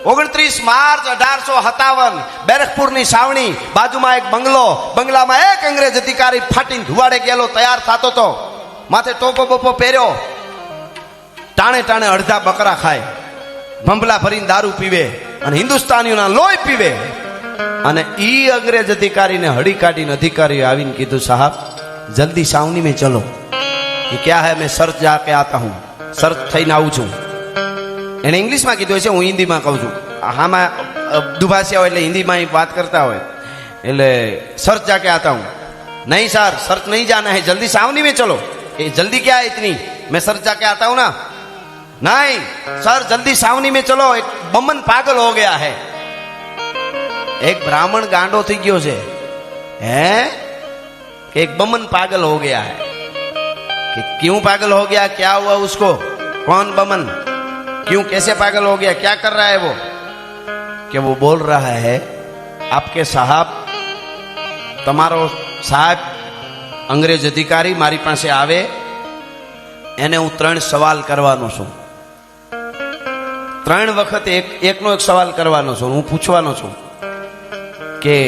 29 March 1857 બેરકપુરની સાવણી, બાજુમાં એક બંગલો, બંગલામાં એક અંગ્રેજ અધિકારી ફાટીને ધુવાડે ગયેલો તૈયાર થતો હતો, માથે ટોપો બોપો પહેર્યો, ટાણે ટાણે અડધા બકરા ખાય, ભંભલા ભરીને દારૂ પીવે અને હિન્દુસ્તાનીઓના લોહી પીવે. અને ઈ અંગ્રેજ અધિકારીને હડી કાઢીને અધિકારી આવીને કીધું, સાहब જલ્દી સાવની में चलो. ये क्या है, मैं सर्च जाके आता हूं, सर्च થઈને આવું છું. એને ઇંગ્લિશમાં કીધું છે, હું હિન્દીમાં કહું છું. હામાં દુભાષિયા હોય એટલે હિન્દીમાં વાત કરતા હોય, એટલે सर्च जाके आता हूं. नहीं सर, सर्च नहीं जाना है, जल्दी सावनी में चलो. ये जल्दी क्या है इतनी, मैं सर्च जाके आता हूं ना. नहीं सर, जल्दी सावनी में चलो, एक बमन पागल हो गया है. एक ब्राह्मण गांडो થઈ ગયો છે, હે कि एक बमन पागल हो गया है. कि क्यों पागल हो गया, क्या हुआ उसको, कौन बमन, क्यों कैसे पागल हो गया, क्या कर रहा है वो? कि वो बोल रहा है, आपके साहब, તમારો સાહેબ અંગ્રેજ અધિકારી મારી પાસે આવે, એને હું 3 સવાલ કરવાનો છું. 3 વખત એકનો એક સવાલ કરવાનો છું. હું પૂછવાનો છું કે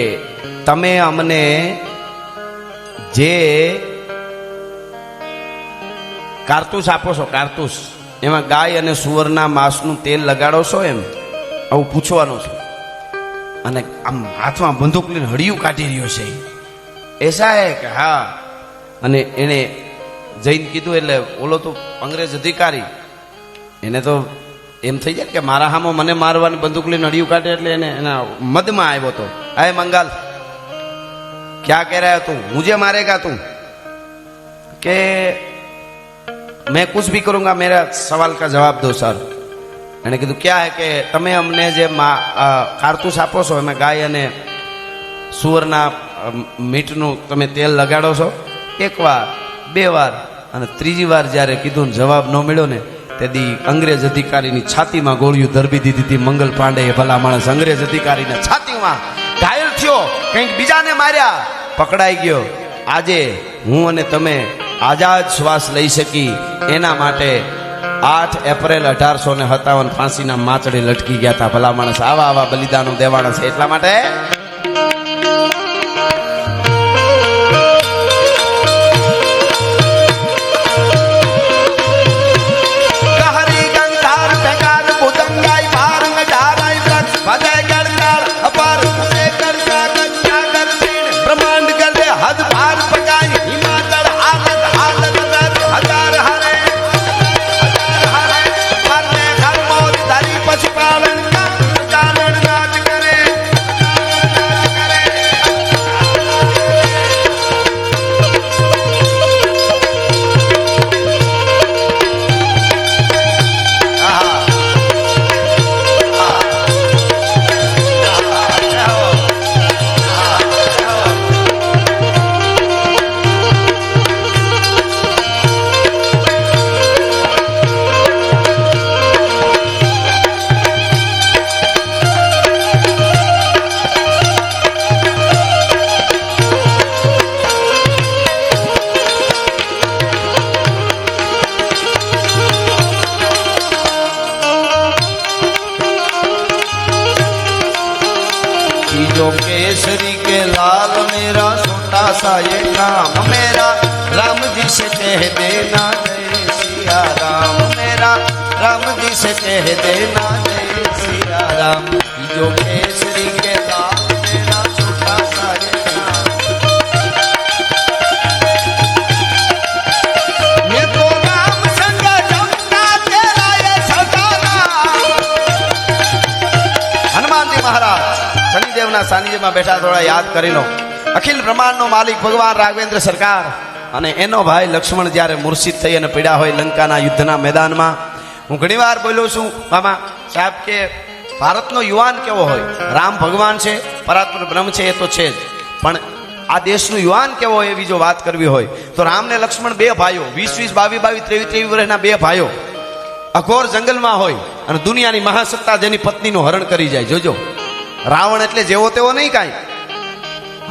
તમે અમને જે કારતૂસ આપો છો, કારતૂસ એમાં ગાય અને સુવરના માંસનું તેલ લગાડો છો, એમ આવું પૂછવાનું છે. અને આમ હાથમાં બંદૂક લઈને હળિયું કાઢી રહ્યો છે. એસા હે કે હા. અને એને જઈને કીધું એટલે ઓલો તો અંગ્રેજ અધિકારી, એને તો એમ થઈ જાય કે મારા હામો મને મારવાની બંદૂક લઈને હળિયું કાઢે, એટલે એને એના મદમાં આવ્યો હતો. આય મંગાલ, क्या कह रहा है तू, मुझे मारेगा तू? के मैं कुछ भी करूंगा, मेरा सवाल का जवाब दो सर. એને કીધું क्या है કે તમે અમને જે કારતૂસ આપો છો એમાં ગાય અને સુવરના મીટનું તમે તેલ લગાડો છો, 1 વાર 2 વાર અને 3જી વાર જ્યારે કીધું જવાબ ન મળ્યો ને, તેથી અંગ્રેજ અધિકારીની છાતીમાં ગોળીઓ ધરબી દીધી હતી. મંગલ પાંડે ભલા માણસ અંગ્રેજ અધિકારીના છાતીમાં ઘાયલ થયો, કંઈક બીજાને માર્યા, પકડાઈ ગયો. આજે હું અને તમે આઝાદ શ્વાસ લઈ શકી એના માટે 8 એપ્રિલ 1857 ફાંસીના માચડે લટકી ગયા હતા. ભલા માણસ આવા આવા બલિદાનો દેવાના છે. એટલા માટે केसरी के लाल मेरा छोटा सा ये नाम, मेरा राम जी से कह देना जय सिया राम, मेरा राम जी से कह देना जय सिया राम. जो केसरी के लाल मेरा छोटा सा ये नाम, ये तो राम संग जमना तेरा ये छोटा नाम. हनुमान जी महाराज શનિદેવના સાનિધ્યમાં બેઠા, થોડા યાદ કરી લો. અખિલ બ્રહ્માંડનો માલિક ભગવાન રાઘવેન્દ્ર સરકાર અને એનો ભાઈ લક્ષ્મણ જ્યારે મૂર્છિત થઈ અને પીડા હોય લંકાના યુદ્ધના મેદાનમાં. હું ઘણીવાર બોલ્યો છું મામા સાહેબ કે ભારતનો યુવાન કેવો હોય, રામ ભગવાન છે, પરાત્પર બ્રહ્મ છે, એ તો છે જ, પણ આ દેશનું યુવાન કેવો હોય એવી જો વાત કરવી હોય તો રામ ને લક્ષ્મણ 2 ભાઈઓ, 20-20, 22-22, 23-23 વર્ષના 2 ભાઈઓ અઘોર જંગલમાં હોય અને દુનિયાની મહાસત્તા જેની પત્નીનું હરણ કરી જાય. જોજો, રાવણ એટલે જેવો તેવો નહીં કાંઈ.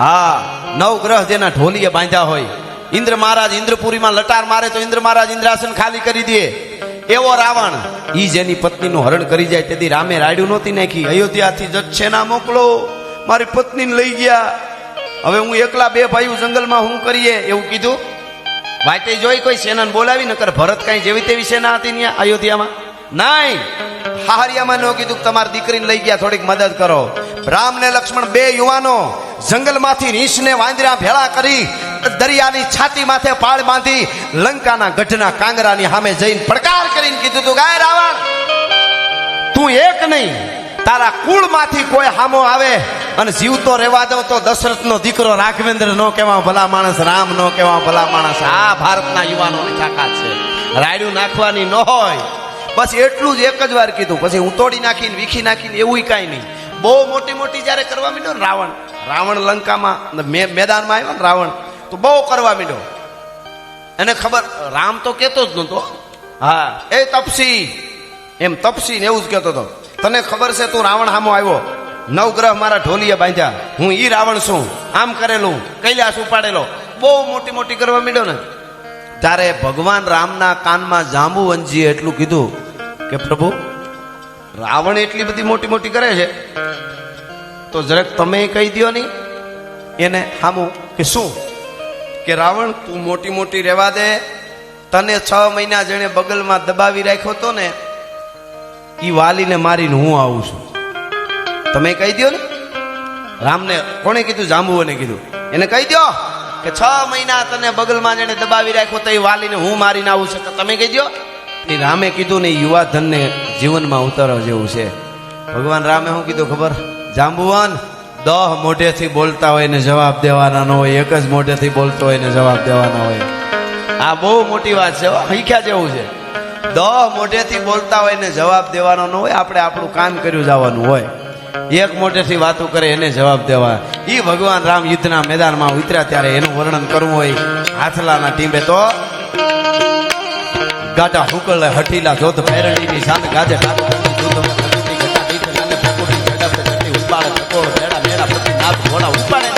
હા, 9 ગ્રહ જેના ઢોલીએ બાંધ્યા હોય. ઇન્દ્ર મહારાજ ઇન્દ્રપુરીમાં લટાર મારે તો ઇન્દ્ર મહારાજ ઇન્દ્રાસન ખાલી કરી દે. એવો રાવણ ઈ જેની પત્નીનું હરણ કરી જાય તેથી રામે રાડ્યું નહોતી નાખી, અયોધ્યાથી જજ સેના મોકલો, મારી પત્નીને લઈ ગયા, હવે હું એકલા બે ભાઈઓ જંગલમાં હું કરીએ એવું કીધું. વાટે જોઈ કોઈ સેનાને બોલાવી, નકર ભરત કઈ જેવી તેવી સેના હતી ત્યાં અયોધ્યામાં નહીં. હાહરિયામાં ન કીધું તમારી દીકરીને લઈ ગયા, થોડીક મદદ કરો. રામ ને લક્ષ્મણ બે યુવાનો જંગલમાંથી રીંછને વાંદરા ભેળા કરી દરિયાની છાતી માથે પાળ બાંધી લંકાના ગઢના કાંગરાની સામે જઈને પડકાર કરીને કીધું તું, ગાય રાવણ, તું એક નહીં, તારા કુળમાંથી કોઈ હામો આવે અને જીવતો રહેવા દઉં તો દશરથનો દીકરો રાઘવેન્દ્ર નો કેવા ભલા માણસ, રામ નો કેવા ભલા માણસ. આ ભારતના યુવાનોની તાકાત છે, રાયડું નાખવાની ન હોય. બસ એટલું જ એક જ વાર કીધું, પછી હું તોડી નાખીને વીખી નાખીને એવું કાંઈ નહીં. બહુ મોટી મોટી જયારે કરવા માંડ્યો ને રાવણ લંકામાં મેદાનમાં આવ્યો ને રાવણ તો બહુ કરવા માંડ્યો. એને ખબર, રામ તો કેતો જ નતો, હા એ તપસી, એમ તપસી ને એવું જ કેતો હતો, તને ખબર છે તું રાવણ સામો આવ્યો, નવગ્રહ મારા ઢોલીએ બાંધ્યા, હું ઈ રાવણ છું, આમ કરેલું, કૈલાસ ઉપાડેલો, બહુ મોટી મોટી કરવા માંડ્યો ને. ત્યારે ભગવાન રામના કાનમાં જાંબુવંશીએ એટલું કીધું કે પ્રભુ, રાવણ એટલી બધી મોટી મોટી કરે છે તો જરાક તમે કહી દો નહીં એને હામું કે શું, કે રાવણ તું મોટી મોટી રહેવા દે, તને 6 મહિના જેણે બગલમાં દબાવી રાખ્યો તો ને ઈ વાલીને મારીને હું આવું છું, તમે કહી દો ને. રામને કોણે કીધું? જાંબુઓને કીધું. એને કહી દો કે 6 મહિના તને બગલમાં જેણે દબાવી રાખ્યો તો એ વાલીને હું મારીને આવું છું, તો તમે કહી દો. એ રામે કીધું ને, યુવા ધનને જીવનમાં ઉતારવા જેવું છે. ભગવાન રામે શું કીધું ખબર? જાંબુવાન 10 મોઢેથી બોલતા હોય ને જવાબ દેવાના ન હોય, એક જ મોઢેથી બોલતો હોય ને જવાબ દેવાના હોય. આ બહુ મોટી વાત છે, હૈખ્યા જેવું છે. 10 મોઢેથી બોલતા હોય ને જવાબ દેવાનો ન હોય, આપણે આપણું કામ કર્યું જવાનું હોય. એક મોઢેથી વાતો કરે એને જવાબ દેવા. ઈ ભગવાન રામ યુદ્ધના મેદાનમાં ઉતર્યા ત્યારે એનું વર્ણન કરવું હોય હાથલાના ટીંબે તો ગાટા હુકળ હઠીલા જોત ભેરણીની સામે ગાજે ડાકો દૂધ પ્રકૃતિ ઘટા દીઠ નાને પ્રકૃતિ ઝડપ ચટી ઉપાડે પકોડ ભેડા મેડા પ્રતિ નાથ ઘોડા ઉપાડે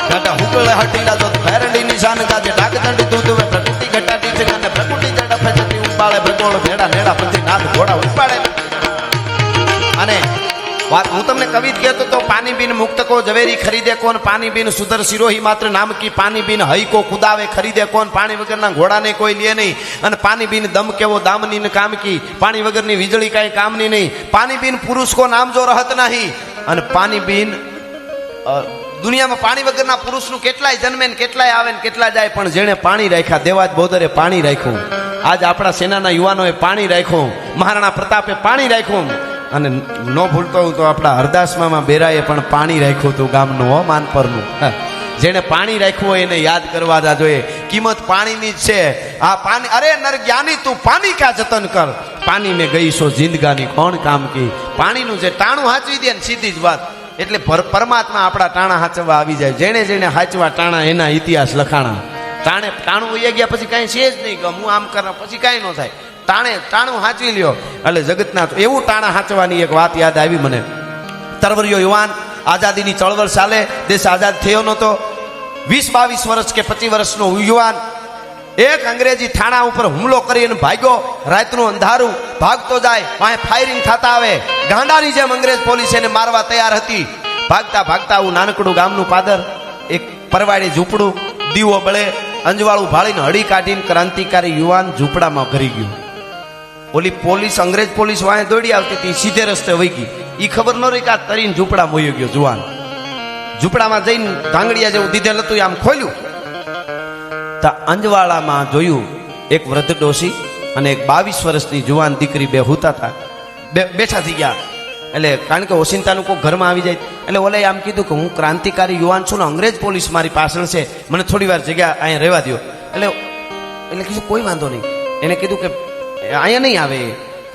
ગાટા હુકળ હઠીલા જોત ભેરણીની સામે ગાજે ડાક ચટી દૂધ પ્રકૃતિ ઘટા દીઠ નાને પ્રકૃતિ ઝડપ ચટી ઉપાડે પકોડ ભેડા મેડા પ્રતિ નાથ ઘોડા ઉપાડે. અને વાત હું તમને કવિ જ કહેતો તો, પાણી બીન મુક્ત કો ઝવેરી ખરીદે કોણ, પાણી બીન સુધર સિરોહી માત્ર નામ કી, પાણી બીન હઈ કો કુદાવે ખરીદે કોણ, પાણી વગરના ઘોડાને કોઈ લે નહીં, અને પાણી બીન દમ કેવો દામની ને કામ કી, પાણી વગરની વીજળી કાંઈ કામની નહીં, પાણી બીન પુરુષ કો નામ જો રહત નહીં, અને પાણી બીન દુનિયામાં પાણી વગરના પુરુષનું કેટલાય જન્મે ને કેટલાય આવે ને કેટલા જાય, પણ જેણે પાણી રાખ્યા, દેવાજ બોદરે પાણી રાખ્યું. આજ આપણા સેનાના યુવાનોએ પાણી રાખ્યું, મહારાણા પ્રતાપે પાણી રાખ્યું, અને ન ભૂલતો હું તો આપણા હરદાસમાં બેરાએ પણ પાણી રાખ્યું હતું ગામનું, હો માનપરનું. જેને પાણી રાખ્યું હોય એને યાદ કરવા જા જોઈએ. કિંમત પાણીની જ છે. આ પાણી, અરે નર જ્ઞાની તું પાણી કા જતન કર, પાણી મેં ગઈ સો જિંદગાની કોણ કામ કી. પાણીનું જે ટાણું હાચવી દે ને સીધી જ વાત, એટલે પરમાત્મા આપણા ટાણા હાચવવા આવી જાય. જેણે જેણે હાચવા ટાણા એના ઇતિહાસ લખાણા. ટાણું વહી ગયા પછી કાંઈ છે જ નહીં, હું આમ કરના પછી કાંઈ ન થાય. ટાણું હાચવી લ્યો એટલે જગતના. એવું ટાણા હાચવાની એક વાત યાદ આવી મને. તરવરિયો યુવાન, આઝાદીની ચળવળ ચાલે, દેશ આઝાદ થયો નહોતો. 20-22 વર્ષ કે 25 વર્ષનો યુવાન એક અંગ્રેજી થાણા ઉપર હુમલો કરીને ભાગ્યો. રાતનું અંધારું, ભાગતો જાય, વાંહે ફાયરિંગ થતા આવે. ગાંડાની જેમ અંગ્રેજ પોલીસ એને મારવા તૈયાર હતી. ભાગતા ભાગતા આવું નાનકડું ગામનું પાદર, એક પરવાડી ઝૂંપડું, દીવો બળે, અંજવાળું ભાળીને હળી કાઢીને ક્રાંતિકારી યુવાન ઝૂંપડામાં ઘરી ગયું. ઓલી પોલીસ, અંગ્રેજ પોલીસ વાંહે દોડી આવતી હતી, સીધે રસ્તે વહી ગઈ. ઈ ખબર ન રહી કે આ તરીને ઝૂંપડા મોયો ગયો જુવાન. ઝૂંપડામાં જઈને ધાંગડિયા જેવું દીધેલ હતું, આમ ખોલ્યું તો અંજવાળામાં જોયું એક વૃદ્ધ ડોશી અને એક 22 વર્ષની જુવાન દીકરી બે હુતા હતા, બેઠા થઈ ગયા. એટલે કારણ કે ઓશિંતાનું કોઈ ઘરમાં આવી જાય એટલે ઓલે આમ કીધું કે હું ક્રાંતિકારી યુવાન છું ને અંગ્રેજ પોલીસ મારી પાછળ છે, મને થોડી વાર જગ્યા અહીંયા રહેવા દો. એટલે કીધું કોઈ વાંધો નહીં. એને કીધું કે અહીંયા નહીં આવે,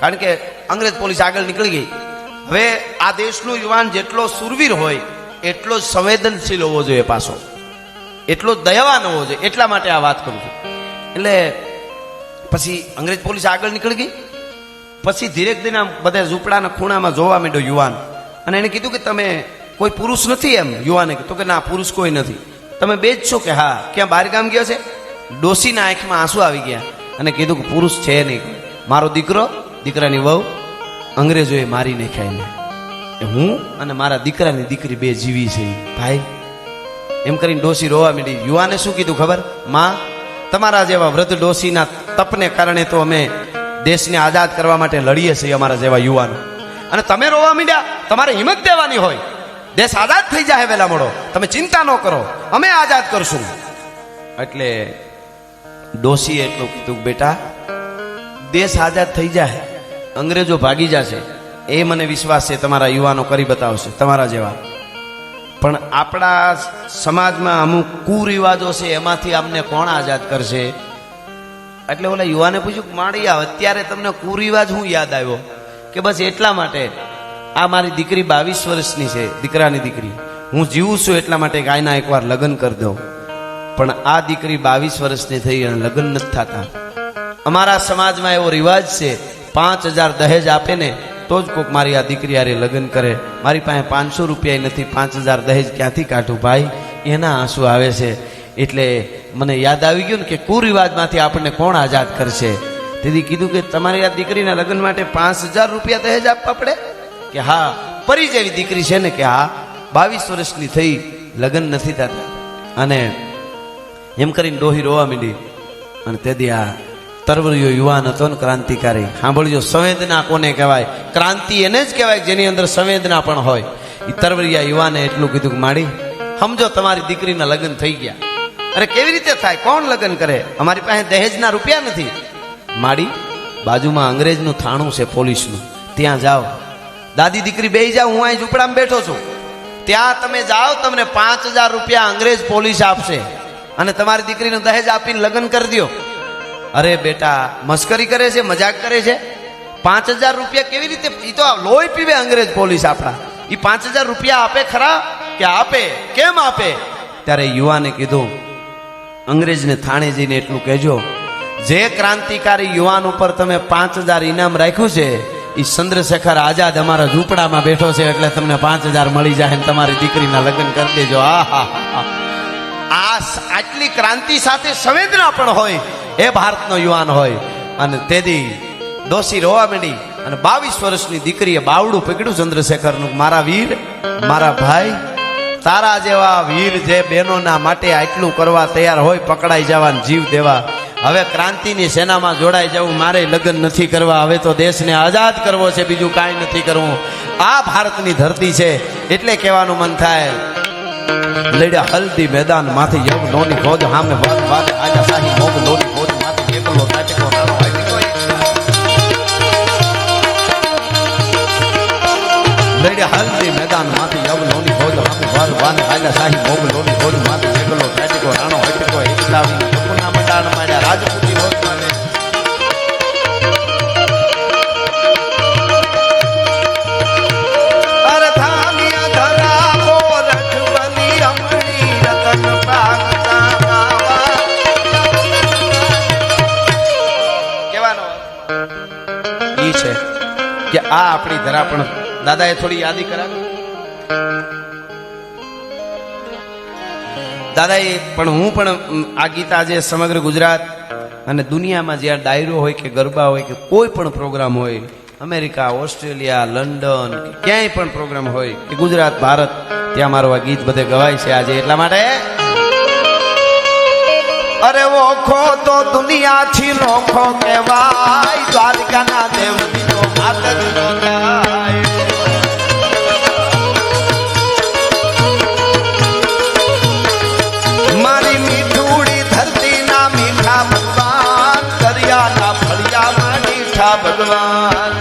કારણ કે અંગ્રેજ પોલીસ આગળ નીકળી ગઈ. હવે આ દેશનું યુવાન જેટલો સુરવીર હોય એટલો જ સંવેદનશીલ હોવો જોઈએ, પાછો એટલો જ દયાવાન હોવો જોઈએ. એટલા માટે આ વાત કરું છું. એટલે પછી અંગ્રેજ પોલીસ આગળ નીકળી ગઈ. પછી ધીરે ધીરે બધા ઝૂંપડાના ખૂણામાં જોવા માંડ્યો યુવાન, અને એને કીધું કે તમે કોઈ પુરુષ નથી? એમ યુવાને કીધું કે ના, પુરુષ કોઈ નથી. તમે બે જ છો? કે હા. ક્યાં બહાર ગામ ગયો છે? ડોશીના આંખમાં આંસુ આવી ગયા અને કીધું કે પુરુષ છે નહીં, મારો દીકરો, દીકરાની વહુ અંગ્રેજોએ મારી નાખ્યા એને, હું અને મારા દીકરાની દીકરી બે જીવી છે ભાઈ. એમ કરીને ડોશી રોવા માંડી. યુવાને શું કીધું ખબર? માં, તમારા જેવા વૃદ્ધ ડોશીના તપને કારણે તો અમે દેશને આઝાદ કરવા માટે લડીએ છીએ, અમારા જેવા યુવાનો, અને તમે રોવા માંડ્યા. તમારે હિંમત દેવાની હોય, દેશ આઝાદ થઈ જાય વેલા મોડો, તમે ચિંતા ન કરો, અમે આઝાદ કરશું. એટલે ડોશીએ એટલું કીધું, બેટા દેશ આઝાદ થઈ જાય, અંગ્રેજો ભાગી જશે, એ મને વિશ્વાસ છે તમારા યુવાનો કરી બતાવશે તમારા જેવા. પણ આપણા સમાજમાં અમુક કુરિવાજો છે, એમાંથી અમને કોણ આઝાદ કરશે? એટલે ઓલા યુવાને પૂછ્યું, માળિયા અત્યારે તમને કુરિવાજ હું યાદ આવ્યો? કે બસ એટલા માટે, આ મારી દીકરી 22 વર્ષની છે, દીકરાની દીકરી, હું જીવું છું એટલા માટે ગાયના એકવાર લગ્ન કરી દઉં. પણ આ દીકરી 22 વર્ષની થઈ અને લગ્ન નથી થતા. અમારા સમાજમાં એવો રિવાજ છે, 5000 દહેજ આપે ને તો જ કોક મારી આ દીકરી હારે લગ્ન કરે. મારી પાસે 500 રૂપિયા નથી, 5000 દહેજ ક્યાંથી કાઢું ભાઈ? એના આંસુ આવે છે. એટલે મને યાદ આવી ગયું ને કે કુરિવાજમાંથી આપણને કોણ આઝાદ કરશે? તેથી કીધું કે તમારી આ દીકરીના લગ્ન માટે 5000 રૂપિયા દહેજ આપવા પડે? કે હા. પરી જેવી દીકરી છે ને? કે હા. 22 વર્ષની થઈ, લગ્ન નથી થતા. અને એમ કરીને ડોહી રોવા માંડી. અને તેથી આ તરવરિયો યુવાન હતો ને, ક્રાંતિકારી. સાંભળજો, સંવેદના કોને કહેવાય? ક્રાંતિ એને જ કહેવાય જેની અંદર સંવેદના પણ હોય. એ તરવરિયા યુવાને એટલું કીધું કે માડી, સમજો તમારી દીકરીના લગ્ન થઈ ગયા. અરે કેવી રીતે થાય? કોણ લગ્ન કરે? અમારી પાસે દહેજના રૂપિયા નથી. માડી, બાજુમાં અંગ્રેજનું થાણું છે, પોલીસનું, ત્યાં જાઓ. દાદી દીકરી બેહી જાઓ, હું અહીં ઝૂંપડામાં બેઠો છું, ત્યાં તમે જાઓ, તમને 5000 રૂપિયા અંગ્રેજ પોલીસ આપશે અને તમારી દીકરીનું દહેજ આપીને લગ્ન કરી દો. અરે બેટા, મસ્કરી કરે છે, મજાક કરે છે? 5000 રૂપિયા કેવી રીતે? એ તો લોહી પીવે અંગ્રેજ પોલીસ આપણા. એ 5000 રૂપિયા આપે ખરા? કે આપે. કેમ આપે? ત્યારે યુવાને કીધું, અંગ્રેજને થાણે જઈને એટલું કહેજો, જે ક્રાંતિકારી યુવાન ઉપર તમે 5000 ઇનામ રાખ્યું છે, એ ચંદ્રશેખર આઝાદ અમારા ઝૂંપડામાં બેઠો છે, એટલે તમને 5000 મળી જાય અને તમારી દીકરીના લગ્ન કરી દેજો. આટલી ક્રાંતિ સાથે સંવેદના પણ હોય એ ભારતનો યુવાન હોય. અને તેથી ડોશી રોવા માંડી. અને 22 વર્ષની દીકરીએ બાવડું પકડ્યું ચંદ્રશેખરનું. મારા વીર, મારા ભાઈ, તારા જેવા વીર જે બહેનોના માટે આટલું કરવા તૈયાર હોય, પકડાઈ જવાને જીવ દેવા. હવે ક્રાંતિની સેનામાં જોડાઈ જવું, મારે લગ્ન નથી કરવા, હવે તો દેશને આઝાદ કરવો છે, બીજું કાંઈ નથી કરવું. આ ભારતની ધરતી છે. એટલે કહેવાનું મન થાય, લડ્યા હલ્દી મેદાન માંથી યગ નોની ખોજ હામે વાત વાત આજા સાહી મોગ નોની ખોજ માંથી એકલો કાટકો રાણો લડ્યા હલ્દી મેદાન માંથી યગ નોની ખોજ હામે વાત વાત આજા સાહી મોગ નોની ખોજ માંથી એકલો કાટકો રાણો હટકો એકલાવી સપના મંડાણ માર્યા રાજપૂતી હોજ માને. કે આ આપણી ધરા. પણ દાદાએ થોડી યાદી કરાવી. દાદાએ પણ હું પણ આ ગીત આજે સમગ્ર ગુજરાત અને દુનિયામાં જ્યાં ડાયરો હોય કે ગરબા હોય કે કોઈ પણ પ્રોગ્રામ હોય, અમેરિકા, ઓસ્ટ્રેલિયા, લંડન, ક્યાંય પણ પ્રોગ્રામ હોય કે ગુજરાત, ભારત, ત્યાં મારું આ ગીત બધે ગવાય છે આજે. એટલા માટે અરે ઓખો તો દુનિયાથી નોખો કહેવાય, દ્વારકાના દેવની તો વાત જ ન થાય. મારી મીઠુડી ધરતીના મીઠા ભગવાન, દરિયાના ફળિયામાં મીઠા ભગવાન.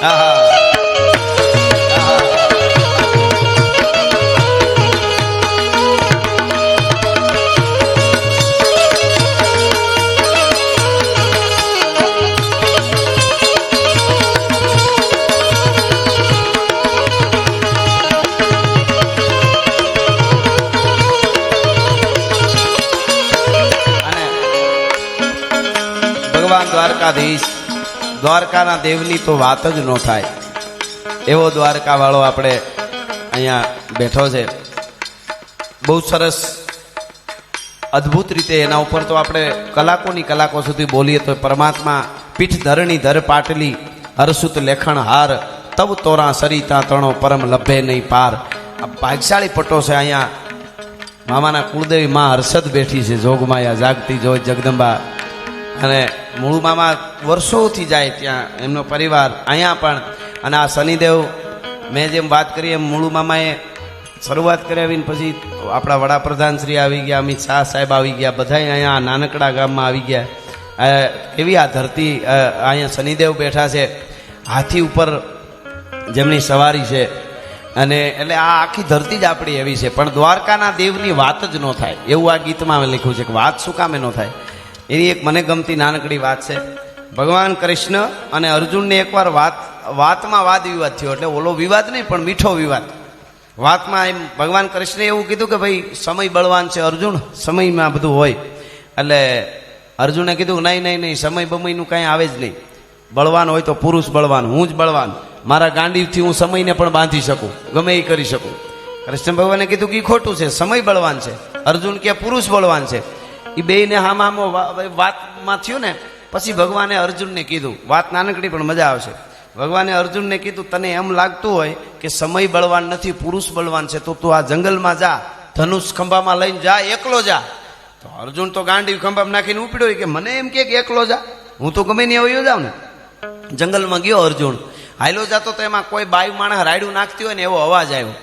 આહા. ભગવાન દ્વારકાધીશ દ્વારકાના દેવની તો વાત જ ન થાય એવો દ્વારકા વાળો આપણે અહીંયા બેઠો છે. બહુ સરસ અદ્ભુત રીતે એના ઉપર તો આપણે કલાકોની કલાકો સુધી બોલીએ તો પરમાત્મા પીઠ ધરણી ધર પાટલી હરસુત લેખણ હાર તબ તોરા સરિતા તણો પરમ લભે નહીં પાર. આ ભાગશાળી પટ્ટો છે. અહીંયા મામાના કુળદેવી માં હર્ષદ બેઠી છે, જોગમાયા જાગતી જોઈ જગદંબા. અને મૂળ મામા વર્ષોથી જાય ત્યાં, એમનો પરિવાર અહીંયા પણ. અને આ શનિદેવ મેં જેમ વાત કરી એમ મૂળ મામાએ શરૂઆત કરાવીને પછી આપણા વડાપ્રધાન શ્રી આવી ગયા, અમિત શાહ સાહેબ આવી ગયા, બધા અહીંયા નાનકડા ગામમાં આવી ગયા. એવી આ ધરતી, અહીંયા શનિદેવ બેઠા છે, હાથી ઉપર જેમની સવારી છે. અને એટલે આ આખી ધરતી જ આપણી એવી છે. પણ દ્વારકાના દેવની વાત જ ન થાય એવું આ ગીતમાં લખ્યું છે કે વાત શું કામે ન થાય. એની એક મને ગમતી નાનકડી વાત છે. ભગવાન કૃષ્ણ અને અર્જુનને એકવાર વાતમાં વાદ વિવાદ થયો. એટલે ઓલો વિવાદ નહીં પણ મીઠો વિવાદ. વાતમાં એમ ભગવાન કૃષ્ણે એવું કીધું કે ભાઈ સમય બળવાન છે અર્જુન, સમયમાં બધું હોય. એટલે અર્જુને કીધું નહીં નહીં નહીં, સમય બમયનું કાંઈ આવે જ નહીં. બળવાન હોય તો પુરુષ બળવાન, હું જ બળવાન. મારા ગાંડીથી હું સમયને પણ બાંધી શકું, ગમે એ કરી શકું. કૃષ્ણ ભગવાને કીધું કે ખોટું છે, સમય બળવાન છે. અર્જુન કે પુરુષ બળવાન છે. એ બેયને હામામો વાતમાં થયું ને પછી ભગવાને અર્જુનને કીધું, વાત નાનકડી પણ મજા આવશે. ભગવાને અર્જુનને કીધું તને એમ લાગતું હોય કે સમય બળવાન નથી, પુરુષ બળવાન છે, તો તું આ જંગલમાં જા, ધનુષ ખંભામાં લઈને જા, એકલો જા. તો અર્જુન તો ગાંડી ખંભામાં નાખીને ઉપડ્યો કે મને એમ કે એકલો જા, હું તો ગમે નહીં આવ્યો જાઉં ને. જંગલમાં ગયો અર્જુન, હાયલો જાતો તો એમાં કોઈ બાયુ માણસ રાયડું નાખતી હોય ને એવો અવાજ આવ્યો.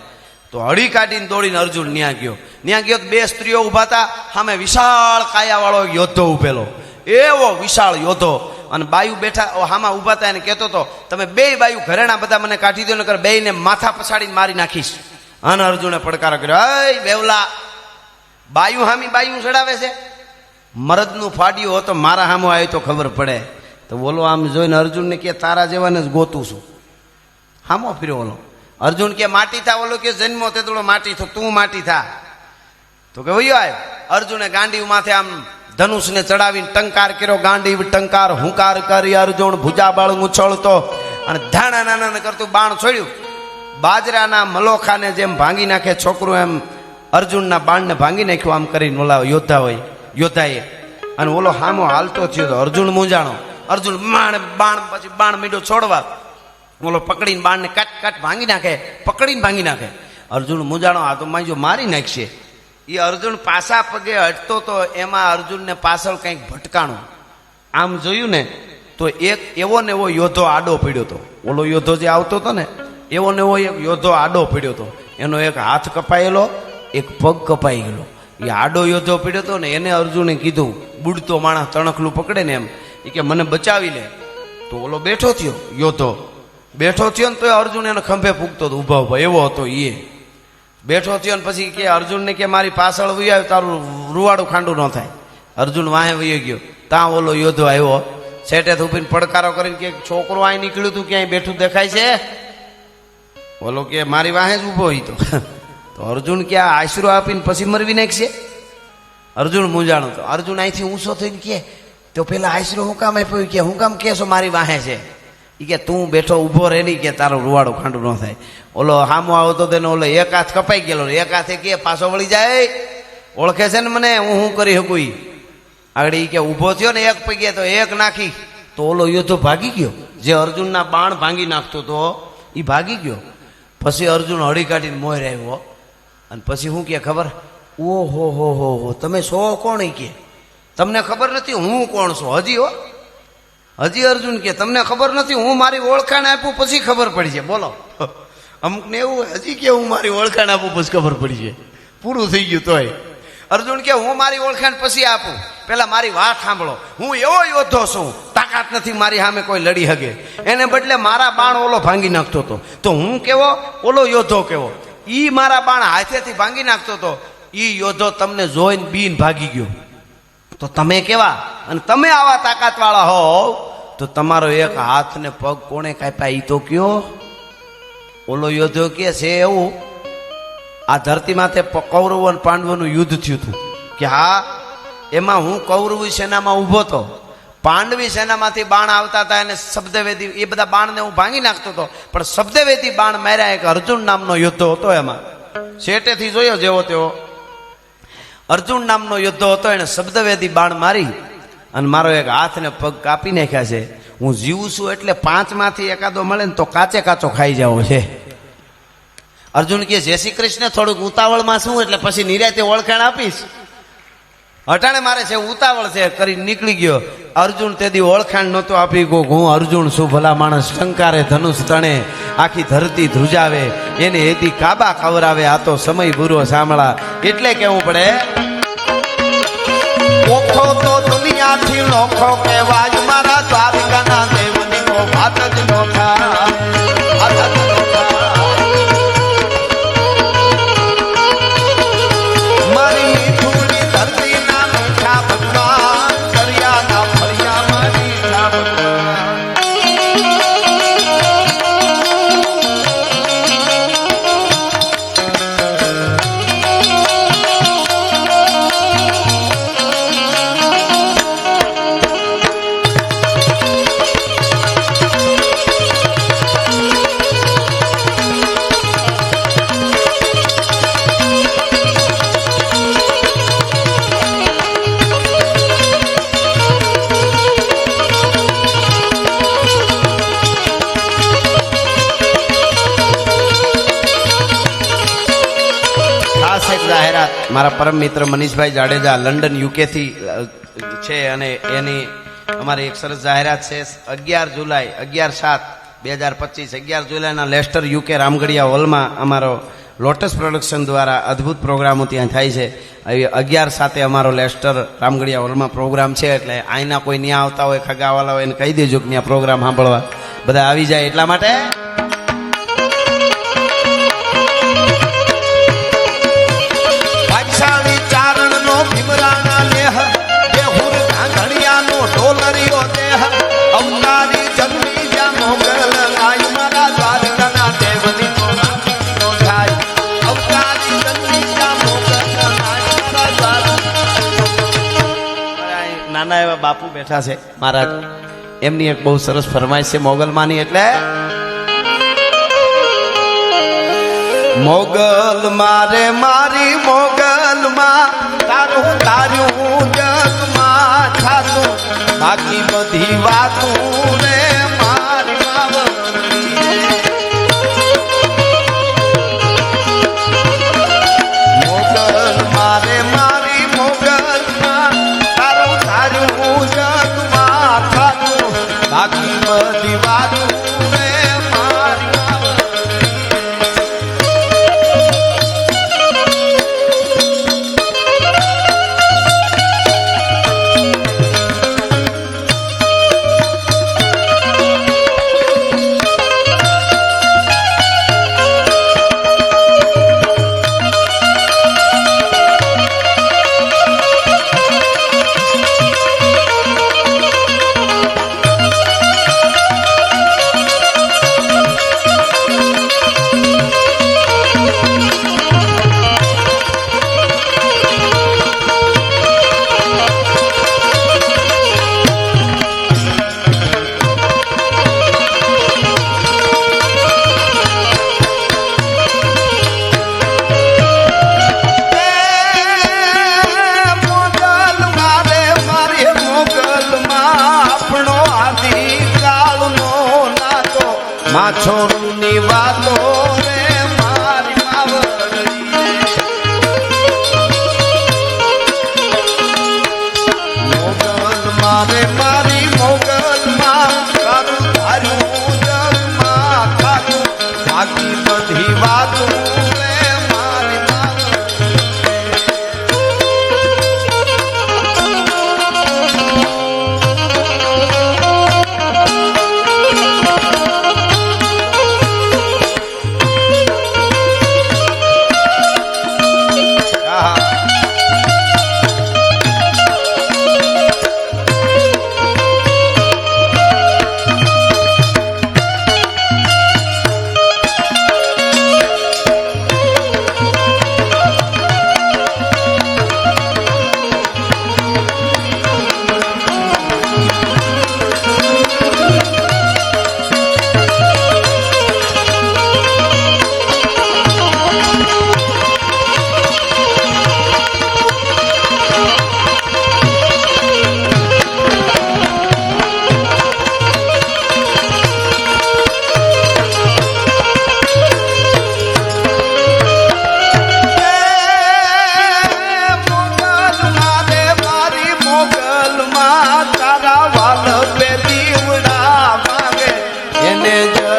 તો હળી કાઢીને દોડીને અર્જુન ન્યા ગયો. તો બે સ્ત્રીઓ ઉભા હતા, સામે વિશાળ કાયા વાળો યોદ્ધો ઉભેલો, એવો વિશાળ યોદ્ધો. અને બાયુ બેઠા હામાં ઉભા હતા એને કહેતો હતો તમે બે બાયુ ઘરેણા બધા મને કાઢી દો, નકર બેયને માથા પછાડીને મારી નાખીશ. અને અર્જુને પડકાર કર્યો, અય બેવલા, બાયુ હામી બાયુ ચડાવે છે, મરદનું ફાડ્યું હો તો મારા હામો આવ્યો તો ખબર પડે. તો બોલો આમ જોઈને અર્જુનને કે તારા જેવાને જ ગોતું છું. હામો ફર્યો ઓલો. અર્જુન કે માટી થા, ઓલો કે જન્મો તે થોડો માટી થો, તું માટી થા. તો કે વયો આવ્યો. અર્જુને ગાંડી માથે આમ ધનુષને ચડાવીને ટંકાર કર્યો, ગાંડી ટંકાર હુંકાર કરી અર્જુન ભુજા બળ ઉછળતો અને ધાણા નાના કરતું બાણ છોડ્યું. બાજરાના મલોખાને જેમ ભાંગી નાખે છોકરું એમ અર્જુનના બાણને ભાંગી નાખ્યું આમ કરીને ઓલા યોદ્ધાએ. અને ઓલો હામો હાલતો થયો તો અર્જુન મૂંઝાણો. અર્જુન બાણ પછી બાણ મીંડો છોડવા, ઓલો પકડીને બાણને કાટ ભાંગી નાખે, પકડીને ભાંગી નાખે. અર્જુન મૂંઝાણો, આ તો માજો મારી નાખશે. એ અર્જુન પાછા પગે હટતો તો એમાં અર્જુનને પાછળ કંઈક ભટકાણું. આમ જોયું ને તો એક એવો ને એવો યોદ્ધો આડો પડ્યો હતો. ઓલો યોદ્ધો જે આવતો હતો ને એવો ને એવો એક યોદ્ધો આડો પડ્યો હતો. એનો એક હાથ કપાયેલો, એક પગ કપાઈ ગયેલો. એ આડો યોદ્ધો પડ્યો હતો ને એને અર્જુને કીધું, બુડતો માણસ તણખલું પકડે ને એમ, એ કે મને બચાવી લે. તો ઓલો બેઠો થયો, યોદ્ધો બેઠો થયો ને તો અર્જુન એને ખંભે ફૂંકતો હતો, ઉભા ઉભા એવો હતો. એ બેઠો થયો ને પછી કે અર્જુનને કે મારી પાછળ વહી આવ્યો, તારું રૂવાડું ખાંડું ન થાય. અર્જુન વાહે વહી ગયો. ત્યાં ઓલો યોદ્ધો આવ્યો, સેટે થૂપીને પડકારો કરીને કે છોકરો અહીં નીકળ્યું તું, ક્યાંય બેઠું દેખાય છે? ઓલો કે મારી વાહે જ ઉભો હોય. તો અર્જુન કે આ આશરો આપીને પછી મરવી નાખશે. અર્જુન મૂંઝાણો. તો અર્જુન અહીંથી ઊંચો થઈને કે તો પેલા આશરો હું કામ આપ્યો? કે હું કામ કેશો મારી વાહે છે? એ કે તું બેઠો ઊભો રહે નહીં કે તારો રૂવાડો ખાંડું ન થાય. ઓલો હામો આવતો તેને ઓલો એક હાથ કપાઈ ગયેલો, એક હાથે કે પાછો વળી જાય, ઓળખે છે ને મને, હું શું કરી શકું? આગળ એ કે ઊભો થયો ને એક પગે તો એક નાખી. તો ઓલો યોદ્ધો ભાગી ગયો, જે અર્જુનના બાણ ભાંગી નાખતો તો એ ભાગી ગયો. પછી અર્જુન હળી કાઢીને મોર આવ્યો. અને પછી શું કે ખબર? ઓહો હો તમે છો કોણ? કે તમને ખબર નથી હું કોણ છું? હજી અર્જુન કે તમને ખબર નથી? હું મારી ઓળખાણ આપું પછી ખબર પડી છે. બોલો, અમુક ને એવું હજી કે હું મારી ઓળખાણ આપું પછી ખબર પડી છે. પૂરું થઈ ગયું તોય અર્જુન કે હું મારી ઓળખાણ પછી આપું, પેલા મારી વાત સાંભળો. હું એવો યોદ્ધો છું, તાકાત નથી મારી સામે કોઈ લડી શકે. એને બદલે મારા બાણ ઓલો ભાંગી નાખતો હતો. તો હું કેવો, ઓલો યોદ્ધો કેવો. ઈ મારા બાણ હાથેથી ભાંગી નાખતો હતો. ઈ યોદ્ધો તમને જોઈને બીન ભાગી ગયો. તો તમે કેવા, અને તમે આવા તાકાત વાળા હોવ તો તમારો એક હાથ ને પગ કોણે કાપ્યા ઈ તો કયો. ઓલો યોદ્ધો કે છે એવું, આ ધરતી માથે કૌરવો અને પાંડવોનું યુદ્ધ થયું હતું કે હા, એમાં હું કૌરવી સેનામાં ઊભો હતો. પાંડવી સેનામાંથી બાણ આવતા હતા અને શબ્દવેદી એ બધા બાણને હું ભાંગી નાખતો હતો. પણ શબ્દવેદી બાણ માર્યા એક અર્જુન નામનો યોદ્ધો હતો. એમાં શેટેથી જોયો જેવો તેવો અર્જુન નામનો યોદ્ધો હતો. એને શબ્દવેદી બાણ મારી અને મારો એક હાથ ને પગ કાપી નાખ્યા છે. હું જીવું છું એટલે 5 માંથી એકાદો મળે ને તો કાચે કાચો ખાઈ જાવ છે. અર્જુન કે જય શ્રી કૃષ્ણ, થોડુંક ઉતાવળમાં છું એટલે પછી નિરાતે ઓળખાણ આપીશ. અટાણે મારે છે ઉતાવળ છે કરી નીકળી ગયો. અર્જુન તેદી ઓળખાણ નહોતો આપી ગયો. હું અર્જુન છું, ભલા માણસ ટંકારે ધનુષ તણે, આખી ધરતી ધ્રુજાવે, એને એથી કાબા ખવરાવે, આ તો સમય બુરો સાંભળા. એટલે કેવું પડે, ઓખો તો દુનિયાથી નોખો કહેવાય, મારા દ્વારકાના દેવની કો વાત જ નોખા. મારી મીઠુની ધરતી ના મીઠા ભગવાન, દરિયા ના ફળિયા મારી મીઠા ભગવાન. જાહેરાત મારા પરમ મિત્ર મનીષભાઈ જાડેજા લંડન યુકે થી છે અને એની અમારી એક સરસ જાહેરાત છે. 11 જુલાઈ 11/7/2025 11 જુલાઈના લેસ્ટર યુકે રામગઢિયા હોલમાં અમારો લોટસ પ્રોડક્શન દ્વારા અદ્ભુત પ્રોગ્રામો ત્યાં થાય છે. 11/7 અમારો લેસ્ટર રામગઢિયા હોલમાં પ્રોગ્રામ છે. એટલે અહીંના કોઈ ત્યાં આવતા હોય, ખગાવાલા હોય એને કહી દેજો કે ત્યાં પ્રોગ્રામ સાંભળવા બધા આવી જાય. એટલા માટે ભીમરાના લેહ દેહુર ઘાંઘણિયાનો ઢોલરિયો દેહ, અવતારી જન્મી જ્યાં મોગલ લાય, મારા દ્વારકાના દેવની નો થાય. અવતારી જન્મી જ્યાં મોગલ લાય, મારા દ્વારકા. નાના એવા બાપુ બેઠા છે મહારાજ, એમની એક બહુ સરસ ફરમાઈશ છે મોગલમાંની. એટલે મોગલ મારે મારી મોગલ માં, તારું તારું જગમાં થાતું, બાકી બધી વાતું રે મારી મોગલ મારે મારી મોગલ માં, તારું તારું જગમાં થાતું, બાકી બધી વાતું રે મારી. માછોની વાતો રે મારી માવડી, મોગલ મારે મારી મોગલ માં, તારું તારું જગમાં થાતું, બાકી બધી વાતો રે મારી માવડી.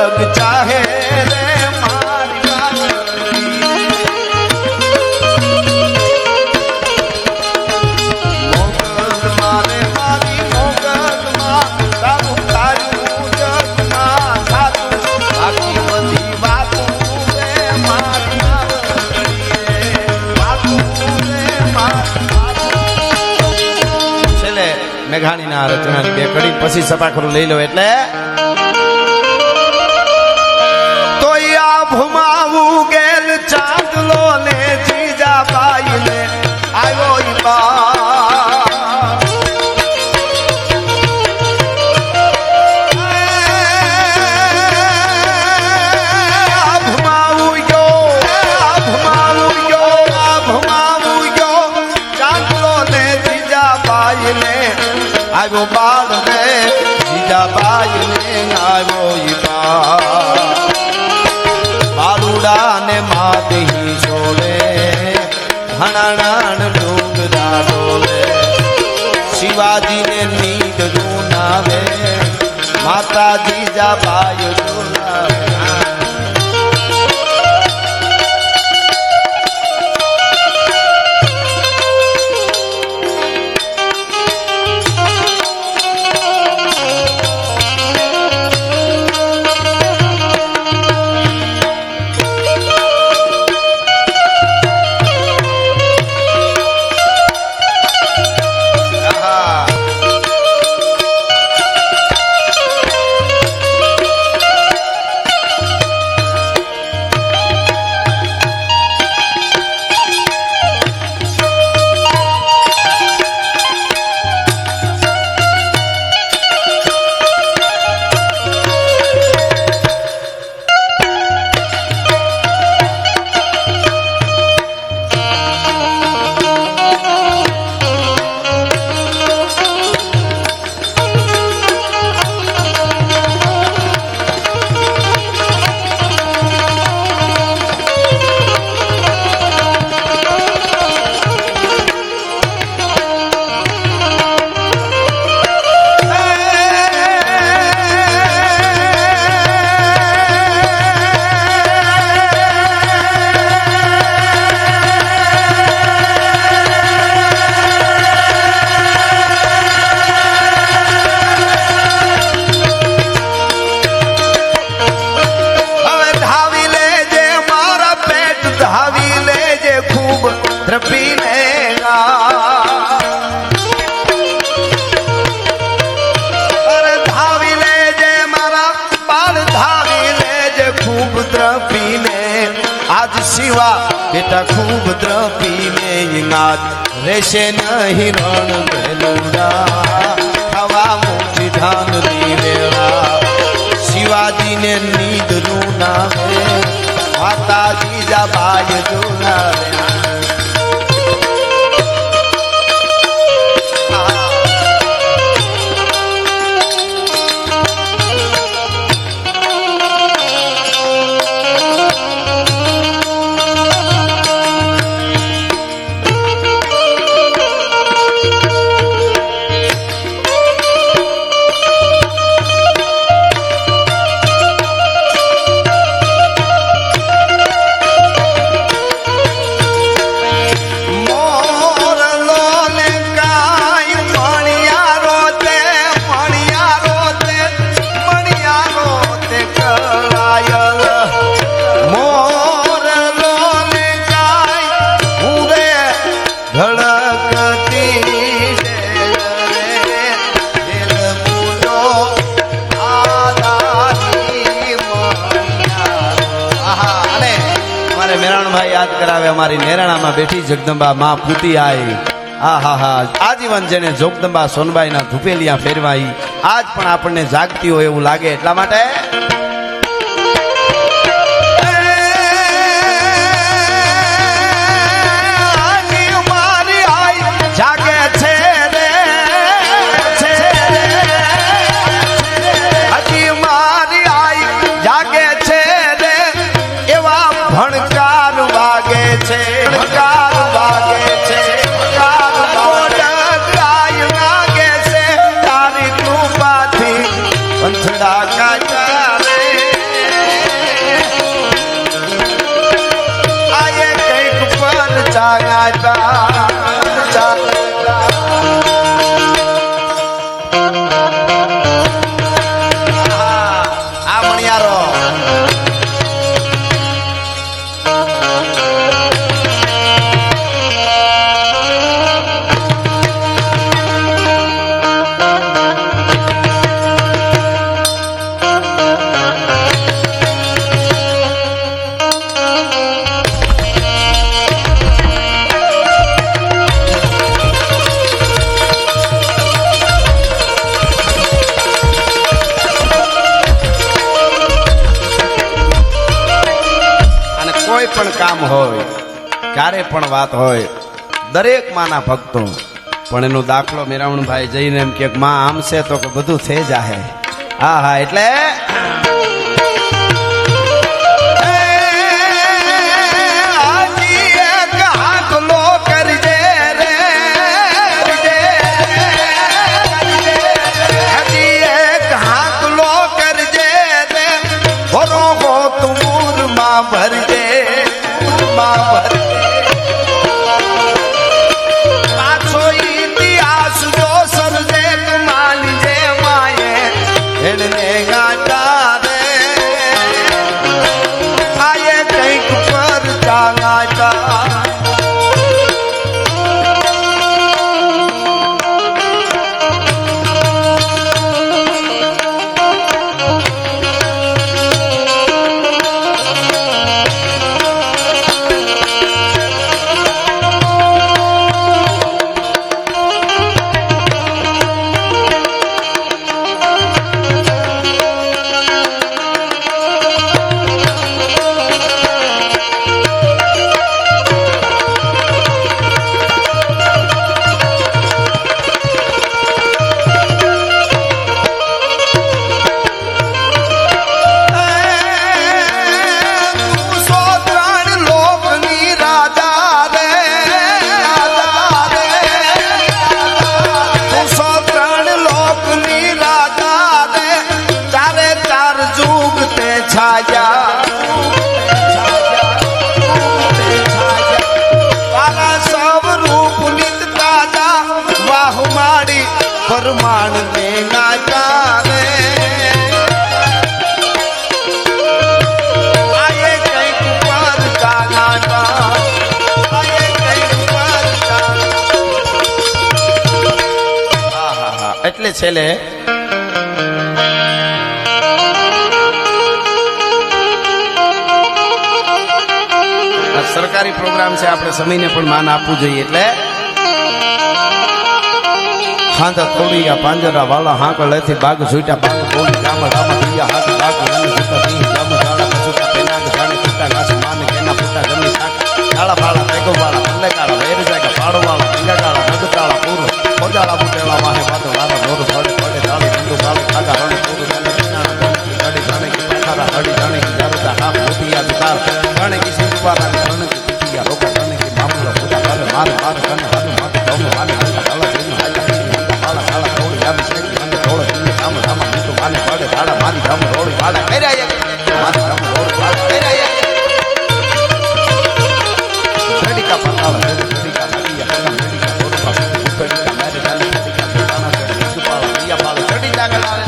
જગ ચાહે રે મારી વાછડી મોગલમાં રે મારી મોગલમાં તારું તારું જગમાં થાતું આખી બધી વાતું રે મારી વાછડીએ વાતું રે મારી છેલ્લે મેઘાણીના રચનાની બે કડી પછી સપાખરું લઈ લો એટલે ભુમાવું ગેલ ચાંદલો ને જીજાબાઈ ને આવ્યો ચાંદલો ને જીજાબાઈ ને આવ્યો બાળ ને જીજાબાઈ ને આવ્યો ને માદહી છોડે હણાણ ડુંગરા ડોલે શિવાજી ને નીંદ રૂનાવે માતાજી જાબાઈ ડોલાવે બેટા ખૂબ દ્રપીને નાદ રેશે નહીં રણ બેલુડા ખાવા મોટી ધાન દીવેલા શિવાજીને નીંદ નું નામે માતાજી જાબાઈ જોનાવે યાદ કરાવે અમારી નેરાણામાં બેઠી જગદંબા માં પૂતી આઈ હા હા હા આજીવન જેને જોગદંબા સોનબાઈના ધુપેલિયા ફેરવાઈ આજ પણ આપણને જાગતી હોય એવું લાગે એટલા માટે જાગે છે રે હજી મારી આઈ જાગે છે રે એવા ભણકાર વાગે છે ભણકાર વાગે છે તારી કૃપાથી પંથડા કાઢ્યા રે આ મણિયારો કોઈ પણ કામ હોય ક્યારે પણ વાત હોય દરેક માના ભક્તો પણ એનો દાખલો મેરાવણભાઈ જઈને એમ કે માં આમ છે તો કે બધું થઈ જાહે. હા હા એટલે ભરજે પાછો ઇતિહાસ જો સર્જે માનજે માએ એને ગાતા રે આયે કંઈક પર ચાલાતા પરમાણ ને નાચારે આયે કંઈક પર ચાલાતા આયે કંઈક પર ચાલાતા. એટલે છેલ્લે સરકારી પ્રોગ્રામ છે આપણે સમયને પણ માન આપવું જોઈએ. એટલે હાંધા થોડીયા પાંજરા વાળા હાંક લેથી બાગ છૂટ્યા બાગ બોલી ગામ રામા દિયા હાથ બાગ રન સુતા સિંહ જામ જાળા પછુટા પેનાગ જાણે છૂટા ઘાસ માન કેના ફૂટા જમની થાક કાળા ફાળા પેગો વાળા ભલે કાળા વેર જાગા પાડો વાળા પિંગા કાળા નગ કાળા પૂરો કોજાળા બુટેલા વાહે વાતો વાળા નોર ફળે ફળે ડાળી બંદુ કાળો ખાગા રણ પૂરો જાણે કિનારા ગાડી જાણે કે પથારા હડી જાણે કે જારતા હાફ મોતિયા દુકાર જાણે કે સિંધવારા રણ કે પિટિયા રોકા જાણે કે મામલો પૂરા કરે માર માર કને હાથ માથે દમ વાલે હાલા હાલા જેનું હાલા મારી ધમ રોડી વાડા કર્યા મારી ધમ રોડી વાડા કર્યા રેડિકા પતાળા રેડિકા લાગીયા રેડિકા રોડ પાસે ઉતરીકા મેરે જાલે રેડિકા પોતાના રેડિકા પાળા પિયા પાળા ચડી જાગલા રે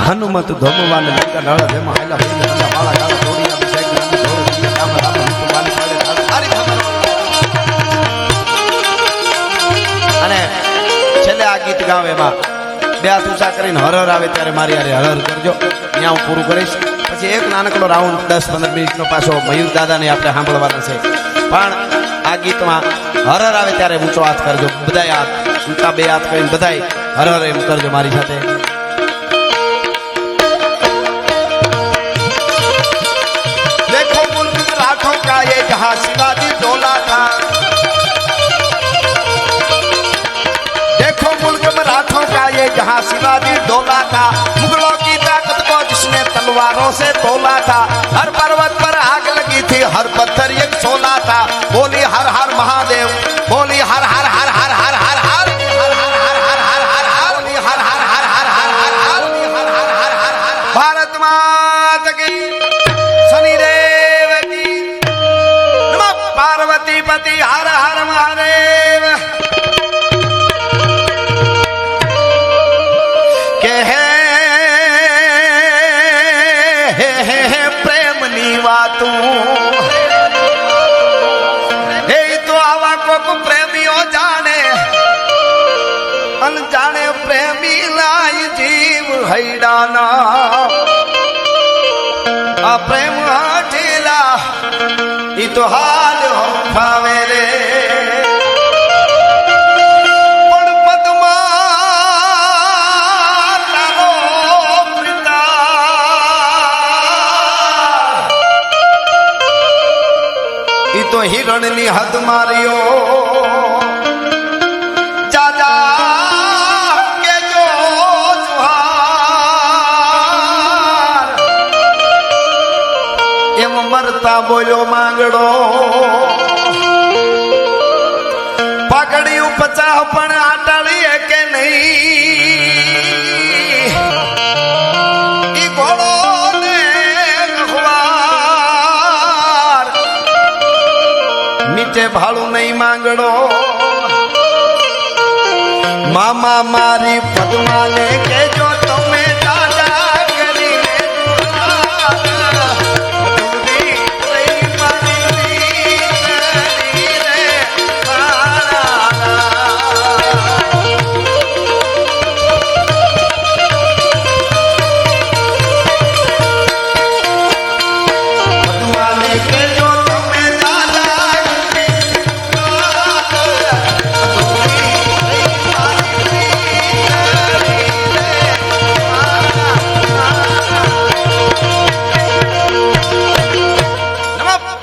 હનુમત ધોમવાને લંકા નળ જેમાં હાલા ભાઈ નંદા વાળા ગાળા દોડી આપી સાહેબ નામે દોડે દિને કામ રામ હિતુમાની પાડે હારી ખબર. અને છેલ્લે આ ગીત ગાવ એમાં બે હાથ ઊંચા કરીને હરહર આવે ત્યારે મારી હારે હરહર કરજો. ત્યાં હું પૂરું કરીશ. પછી એક નાનકડો રાઉન્ડ 10-15 મિનિટનો પાછો મયુર દાદાને આપણે સાંભળવાના છે. પણ આ ગીતમાં હરહર આવે ત્યારે ઊંચો હાથ કરજો. બધાય હાથ ઊંચા બે હાથ કરીને બધાય હરહર એમ કરજો મારી સાથે. देखो मुल्क मराठों का ये जहां शिवाजी डोला था, देखो मुल्क मराठों का ये जहां शिवाजी डोला था, मुगलों की ताकत को जिसने तलवारों से तोला था, हर पर्वत पर आग लगी थी, हर पत्थर एक सोला था, बोली हर हर महादेव, बोली हर हर हर हर हर हर हर भारत माता की, शनिदेव की, नमः पार्वती पति हर हर महादेव. के है प्रेम नीवातू हे तो आवा को प्रेमियो जाने अनजाने प्रेमी लाई जीव हैडाना आ प्रेम हठीला ई तो हाल हो फावे रे पण पद्मा तारो पिता ई तो हिरण नी हद मारियो जाजा के जो जुहार एम मरता बोलो मांगड़ो पकड़ी उपचा पण आटली के नहीं ई घोड़ो ने अखबार मीठे भाड़ू नहीं मांगड़ो मामा मारी पद्मा ने के जो तुम्हें दादा करी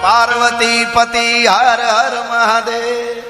पार्वती पति हर हर महादेव.